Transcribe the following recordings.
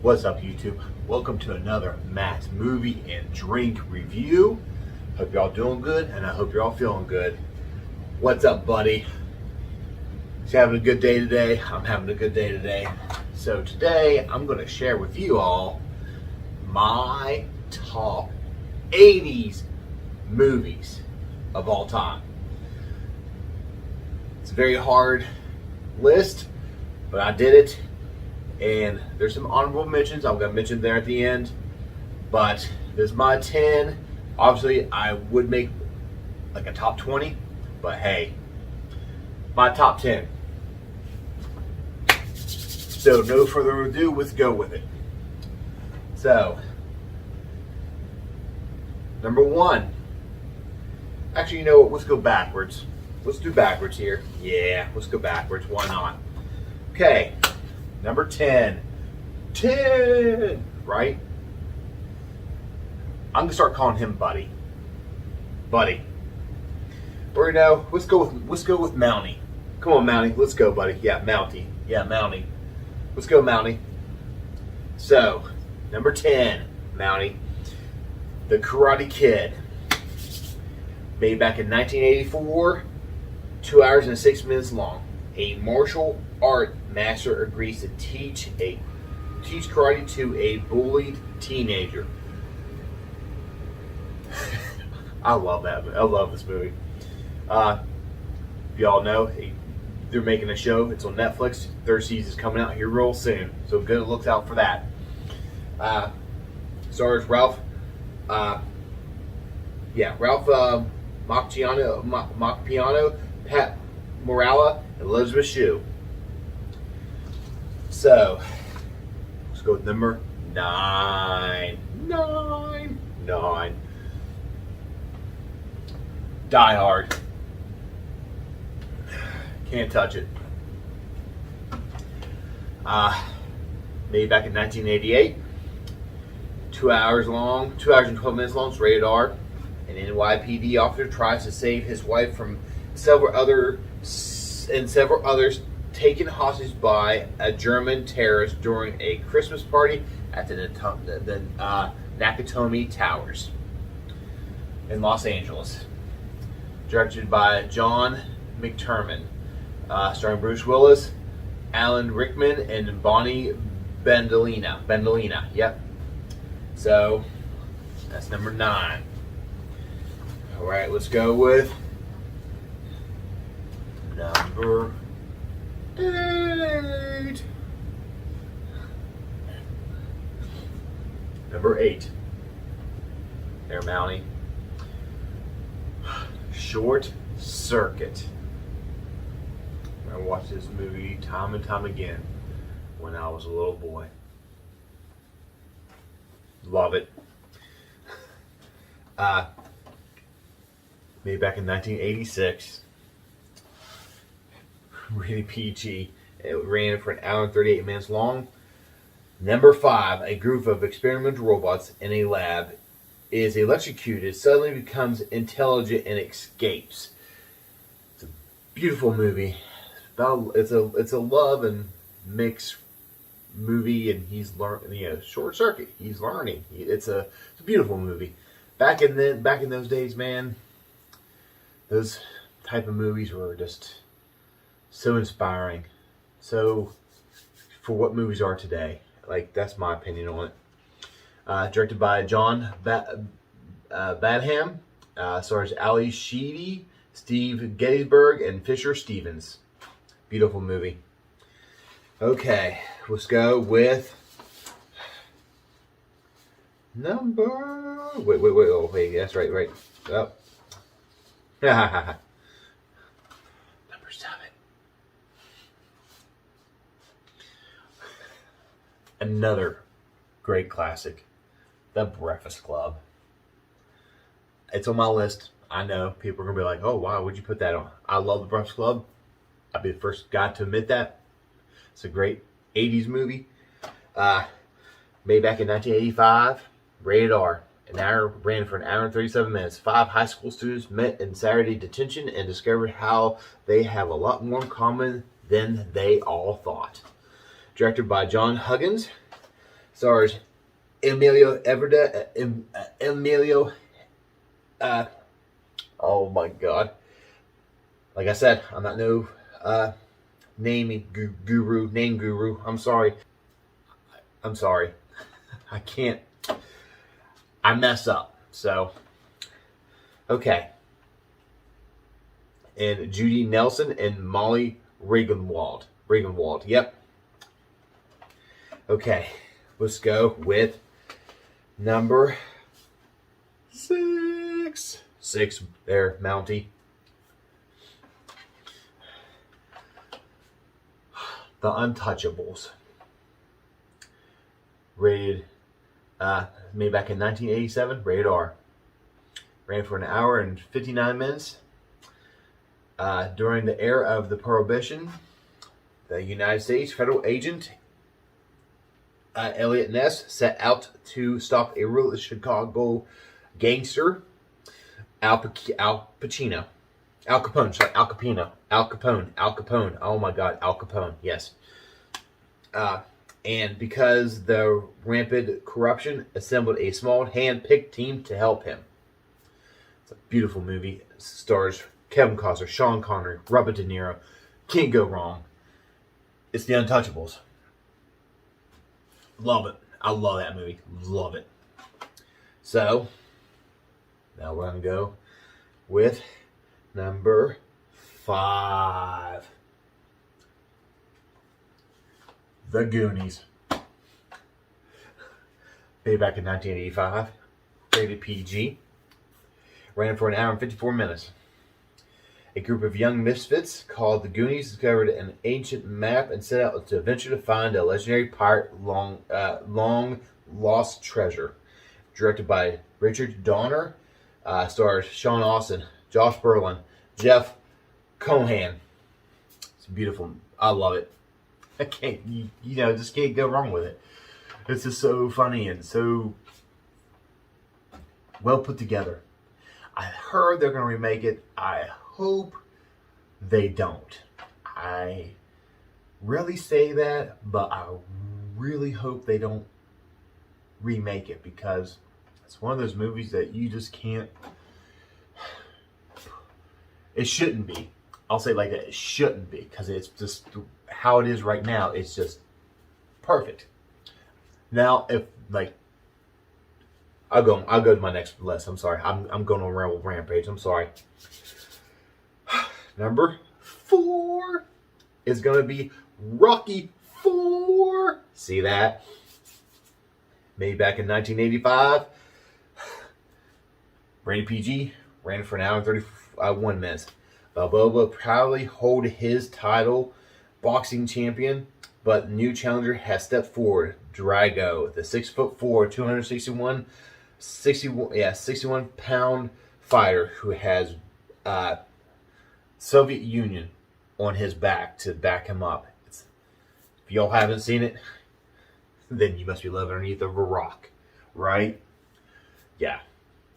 What's up, YouTube? Welcome to another Matt's Movie and Drink Review. Hope y'all doing good, and I hope you're all feeling good. What's up, buddy? You having a good day today? I'm having a good day today. So today, I'm going to share with you all my top 80s movies of all time. It's a very hard list, but I did it. And there's some honorable mentions I'm going to mention there at the end. But this is my 10. Obviously, I would make like a top 20. But hey, my top 10. So no further ado, let's go with it. So, number 1. Actually, you know what? Let's go backwards. Let's do backwards here. Yeah, let's go backwards. Why not? Okay. Number 10. 10, right? I'm gonna start calling him Buddy. Buddy. Or no, let's go with Mountie. Come on, Mountie. Let's go, buddy. Yeah, Mountie. Yeah, Mountie. Let's go, Mountie. So, number 10, Mountie. The Karate Kid. Made back in 1984. 2 hours and 6 minutes long. A martial art master agrees to teach karate to a bullied teenager. I love that. I love this movie. If y'all know, they're making a show. It's on Netflix. Third season is coming out here real soon, so good look out for that. Stars Ralph. Ralph Macchiano, Pat Morella, and Elizabeth Shue. So, let's go with number 9. 9. Die Hard. Can't touch it. Made back in 1988. 2 hours long, 2 hours and 12 minutes long. It's rated R. An NYPD officer tries to save his wife from several others taken hostage by a German terrorist during a Christmas party at the Nakatomi Towers in Los Angeles. Directed by John McTiernan, starring Bruce Willis, Alan Rickman, and Bonnie Bendolina. Yep. So that's number 9. All right, let's go with number 8. Number 8. There, Mountie. Short Circuit. I watched this movie time and time again when I was a little boy. Love it. Made back in 1986. Really PG. It ran for 1 hour and 38 minutes long. Number 5. A group of experimental robots in a lab is electrocuted, suddenly becomes intelligent, and escapes. It's a beautiful movie. It's a love and mix movie, and he's learning. Short circuit. He's learning. It's a beautiful movie. Back in those days, man, those type of movies were just so inspiring. So, for what movies are today, like, that's my opinion on it. Directed by John Badham, stars Ali Sheedy, Steve Gettysburg, and Fisher Stevens. Beautiful movie. Okay, let's go with number. Wait. That's right. Oh. Number 7. Another great classic, The Breakfast Club. It's on my list. I know people are gonna be like, "Oh, why would you put that on?" I love The Breakfast Club. I'll be the first guy to admit that. It's a great 80s movie. Made back in 1985. Rated R. Ran for 1 hour and 37 minutes. 5 high school students met in Saturday detention and discovered how they have a lot more in common than they all thought. Directed by John Huggins. Stars Emilio Everda. Emilio. Oh my God. Like I said, I'm not no name guru. I'm sorry. I can't. I mess up. So, okay. And Judy Nelson and Molly Regenwald. Yep. Okay. Let's go with number 6. 6 there, Mountie. The Untouchables. Rated, made back in 1987, rated R. Ran for an hour and 59 minutes. During the era of the Prohibition, the United States federal agent Elliot Ness set out to stop a ruthless Chicago gangster, Al Capone. Oh my God, Al Capone. Yes. And because the rampant corruption, assembled a small hand-picked team to help him. It's a beautiful movie. It stars Kevin Costner, Sean Connery, Robert De Niro. Can't go wrong. It's The Untouchables. Love it. I love that movie. Love it. So, now we're going to go with number 5. The Goonies. Made back in 1985. Rated PG. Ran for an hour and 54 minutes. A group of young misfits called the Goonies discovered an ancient map and set out to venture to find a legendary pirate long lost treasure. Directed by Richard Donner. Stars Sean Austin, Josh Brolin, Jeff Cohen. It's beautiful. I love it. I can't, just can't go wrong with it. It's just so funny and so well put together. I heard they're going to remake it. I hope they don't. I really say that, but I really hope they don't remake it because it's one of those movies that you just can't. It shouldn't be. I'll say it like that. It shouldn't be because it's just how it is right now. It's just perfect. Now, if I'll go to my next list. I'm sorry. I'm going on a rampage. I'm sorry. Number 4 is going to be Rocky 4. See that? Made back in 1985. Rated PG. Ran for an hour and 31 minutes. Balboa proudly hold his title boxing champion, but the new challenger has stepped forward. Drago, the 6'4", 61 pound fighter who has Soviet Union on his back to back him up. If y'all haven't seen it, then you must be living underneath a rock, right? Yeah.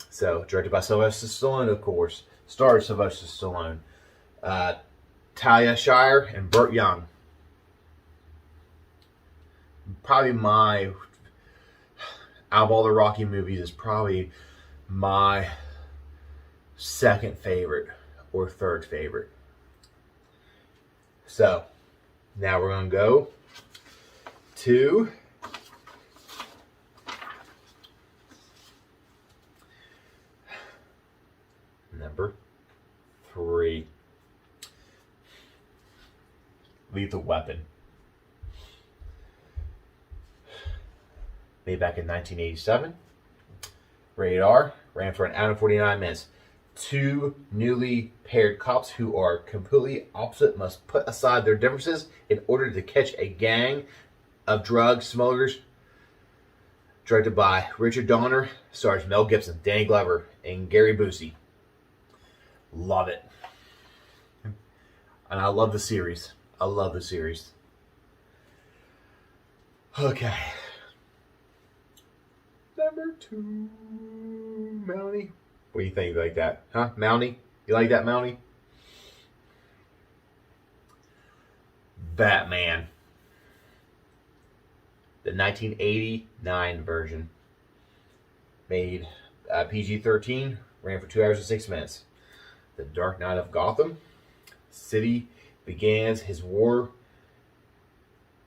So, directed by Sylvester Stallone, of course. Stars Sylvester Stallone, Talia Shire, and Burt Young. Probably out of all the Rocky movies, is probably my second favorite or third favorite. So, now we're going to go to number 3. Lethal Weapon. Made back in 1987. Rated R. Ran for an hour and 49 minutes. 2 newly paired cops who are completely opposite must put aside their differences in order to catch a gang of drug smugglers. Directed by Richard Donner. Stars Mel Gibson, Danny Glover, and Gary Busey. Love it. And I love the series. Okay. Number 2. Mountie. What do you think like that? Huh? Mountie? You like that, Mountie? Batman. the 1989 version, made PG-13, ran for 2 hours and 6 minutes. The Dark Knight of Gotham City begins his war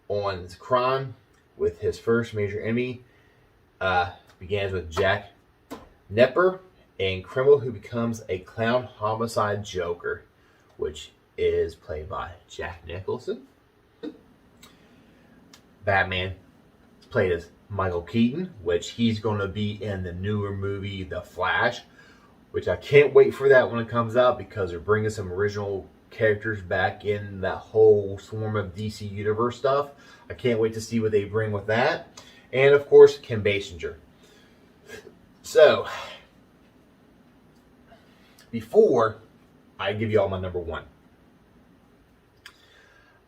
on crime with his first major enemy. Begins with Jack Nepper, a criminal who becomes a clown homicide Joker, which is played by Jack Nicholson. Batman is played as Michael Keaton, which he's going to be in the newer movie The Flash, which I can't wait for that when it comes out, because they're bringing some original characters back in that whole swarm of DC Universe stuff. I can't wait to see what they bring with that. And of course, Kim Basinger. So, before I give you all my number one,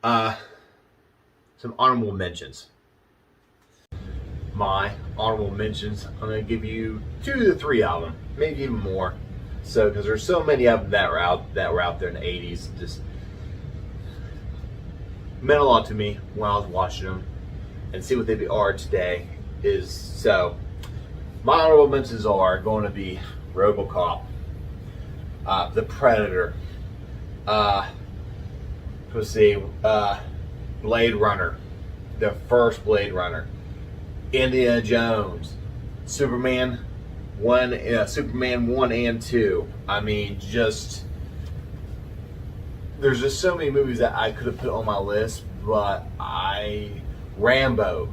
some honorable mentions. My honorable mentions, I'm going to give you 2 to 3 of them, maybe even more. So, because there's so many of them that were out there in the 80s, just meant a lot to me when I was watching them, and see what they are today. My honorable mentions are going to be RoboCop, The Predator, Blade Runner, the first Blade Runner, Indiana Jones, Superman 1 and 2. I mean, there's just so many movies that I could have put on my list, but Rambo,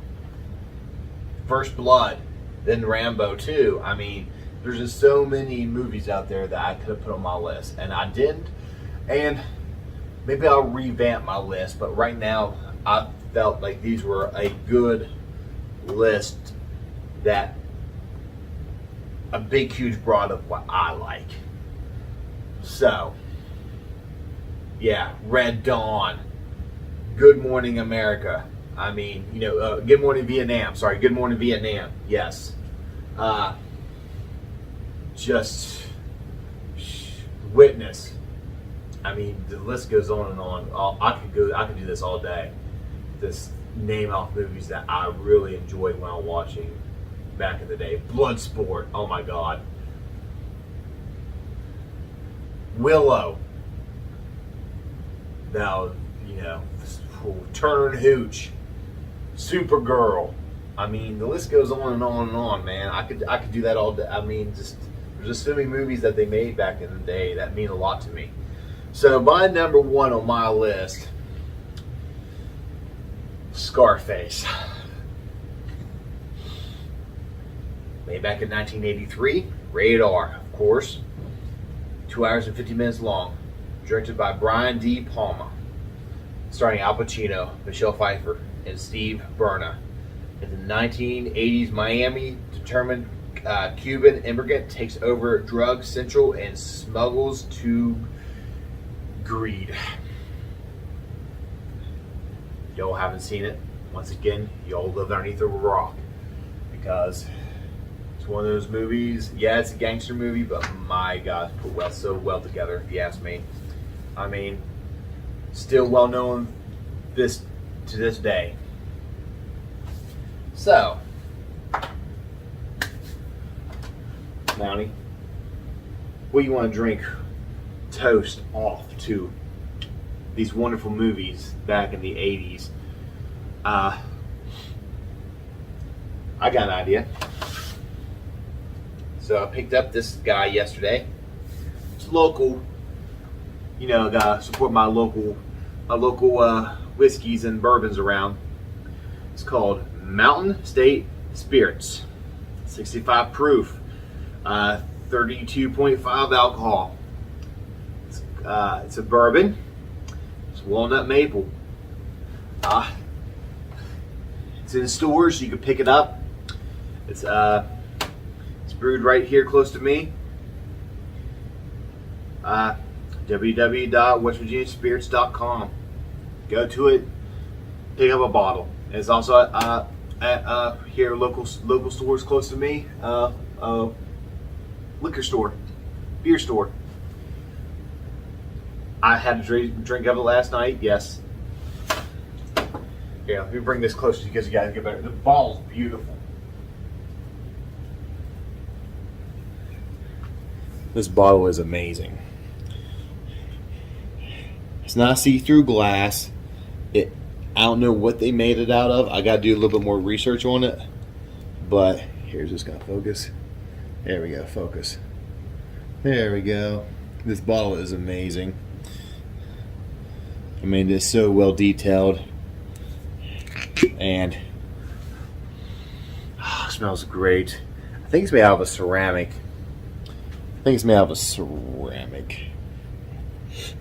First Blood, then Rambo 2. I mean, there's just so many movies out there that I could have put on my list, and I didn't. And maybe I'll revamp my list, but right now I felt like these were a good list, that a big, huge broad of what I like. So, yeah, Red Dawn, Good Morning America. I mean, Good Morning Vietnam. Sorry, Good Morning Vietnam. Yes. Just Witness. I mean, the list goes on and on. I could do this all day. Just name off movies that I really enjoyed when I was watching back in the day. Bloodsport. Oh my God. Willow. Now, Turner and Hooch. Supergirl. I mean, the list goes on and on and on, man. I could do that all day. I mean, there's just so many movies that they made back in the day that mean a lot to me. So my number one on my list, Scarface. Made back in 1983, rated R, of course. 2 hours and 50 minutes long. Directed by Brian De Palma. Starring Al Pacino, Michelle Pfeiffer, and Steve Burna. In the 1980s Miami, determined Cuban immigrant takes over Drug Central and smuggles to greed. Y'all haven't seen it. Once again, y'all live underneath a rock, because it's one of those movies. Yeah, it's a gangster movie, but my God, it's put so well together, if you ask me. I mean, still well known to this day. So, Monty, what do you want to drink? Toast off to these wonderful movies back in the 80s. I got an idea. So I picked up this guy yesterday. It's local. Gotta support my local whiskeys and bourbons around. It's called Mountain State Spirits, 65 proof, 32.5 alcohol. It's a bourbon. It's walnut maple. It's in stores, so you can pick it up. It's brewed right here close to me. www.westvirginiaspirits.com. Go to it, pick up a bottle. And it's also at here local stores close to me. Liquor store, beer store. I had a drink of it last night. Yes. Yeah, let me bring this closer because you guys get better. The bottle's beautiful. This bottle is amazing. It's not see-through glass. I don't know what they made it out of. I got to do a little bit more research on it. But here's just gonna focus. There we go, focus. There we go. This bottle is amazing. I mean, it's so well detailed, and it smells great. I think it's made out of a ceramic.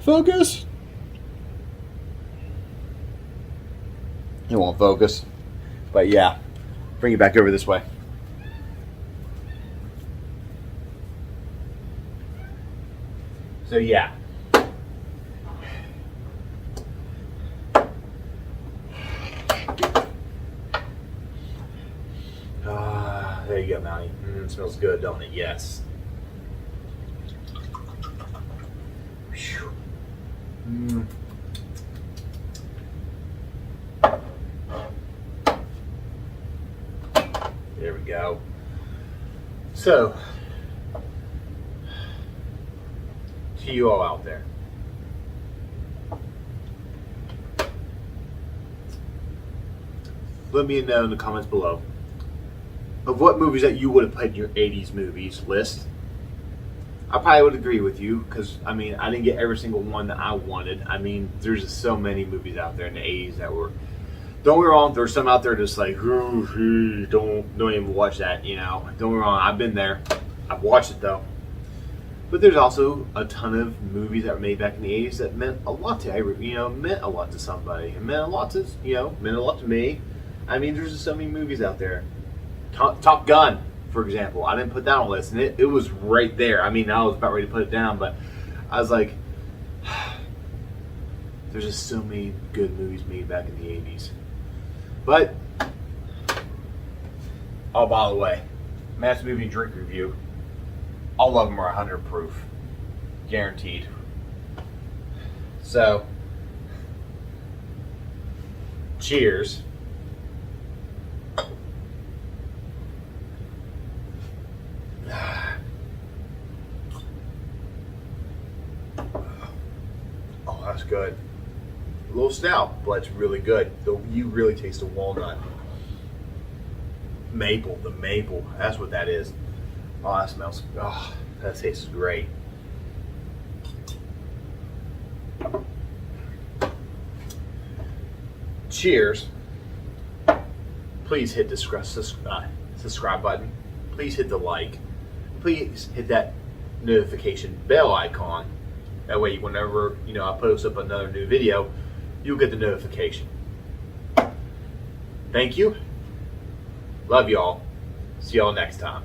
Focus. It won't focus, but yeah. Bring it back over this way. So yeah. There you go, Mountie. It smells good, don't it? Yes. There we go. So, to you all out there, let me know in the comments below of what movies that you would have put in your 80s movies list. I probably would agree with you because, I mean, I didn't get every single one that I wanted. I mean, there's just so many movies out there in the 80s that were, don't get me wrong, there's some out there just like, don't even watch that, you know. Don't get me wrong, I've been there. I've watched it though. But there's also a ton of movies that were made back in the 80s that meant a lot to meant a lot to somebody. It meant a lot to, meant a lot to me. I mean, there's just so many movies out there. Top Gun, for example. I didn't put that on the list, and it was right there. I mean, I was about ready to put it down, but I was like, there's just so many good movies made back in the 80s. But, oh, by the way, Matt's Movie Drink Review, all of them are 100 proof. Guaranteed. So, cheers. Oh, that's good. A little stout, but it's really good. You really taste the walnut. Maple, the maple. That's what that is. Oh, that smells. Oh, that tastes great. Cheers. Please hit the subscribe button. Please hit the like. Please hit that notification bell icon. That way, whenever I post up another new video, you'll get the notification. Thank you. Love y'all. See y'all next time.